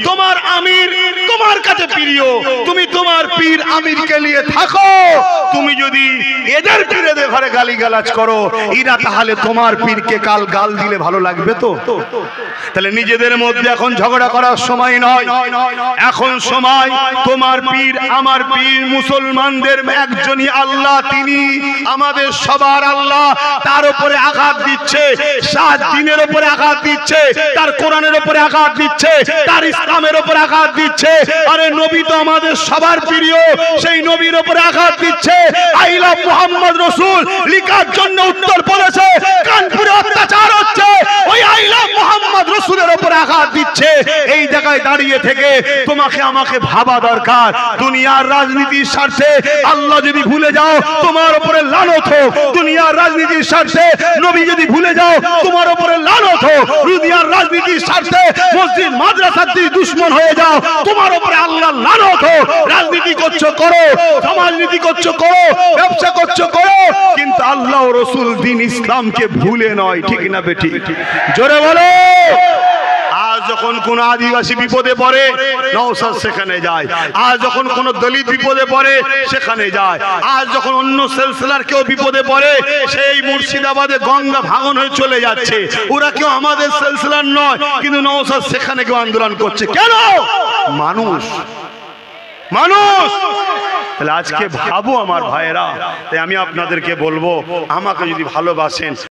তোমার আমির তোমার কাছে প্রিয়, তুমি তোমার পীর আমিরকে নিয়ে থাকো। তুমি যদি এদের পীরেদের ঘরে গালিগালাজ করো, এরা তাহলে তোমার পীরকে কাল গাল দিলে ভালো লাগবে তো? তাহলে নিজেদের মধ্যে এখন ঝগড়া করার সময় নয়, এখন সময় তোমার পীর আমার পীর, মুসলমানদের একজনই আল্লাহ, তিনি আমাদের সবার আল্লাহ। তার উপরে আঘাত দিচ্ছে, 7 দিনের উপরে আঘাত দিচ্ছে, তার কোরআনের উপরে আঘাত দিচ্ছে, তার ইসলামের উপরে আঘাত দিচ্ছে। আরে নবী তো আমাদের সবার প্রিয়, সেই নবীর উপরে আঘাত দিচ্ছে। আই লাভ মুহাম্মদ রাসূল লিখার জন্য উত্তর প্রদেশে কানপুরে অত্যাচার হচ্ছে, ওই আই লাভ মুহাম্মদ রাসূলের উপরে আঘাত দিচ্ছে। এই জায়গায় দাঁড়িয়ে থেকে তোমাকে আমাকে ভাবা দরকার, দুনিয়ার রাজনীতির স্বার্থে আল্লাহ যদি ভুলে যাও তোমার উপরে লানত হোক, দুনিয়ার রাজনীতির স্বার্থে নবী যদি ভুলে যাও তোমার উপরে লানত হোক, দুনিয়ার রাজনীতির স্বার্থে মসজিদ মাদ্রাসার যদি দুশমন হয়ে যাও তোমার উপরে আল্লাহ লানত হোক। রাজনীতি করছো করো, সমাজনীতি করছো করো, ব্যবসা করছো করো, কিন্তু আল্লাহ ও রাসূল দ্বীন ইসলামকে ভুলে নয়। ঠিক না বেটি? জোরে বলো। আজ যখন কোন আদিবাসী বিপদে পড়ে নওশাদ সেখানে যায়, আজ যখন কোন দলিত বিপদে পড়ে সেখানে যায়, আজ যখন অন্য সিলসিলার কেউ বিপদে পড়ে সেই মুর্শিদাবাদে গঙ্গা ভাঙন হয়ে চলে যাচ্ছে, ওরা কেউ আমাদের সিলসিলার নয়, কিন্তু নওশাদ সেখানে কেউ আন্দোলন করছে কেন? মানুষ মানুষ। তাহলে আজকে ভাবো আমার ভাইয়েরা, তাই আমি আপনাদেরকে বলবো আমাকে যদি ভালোবাসেন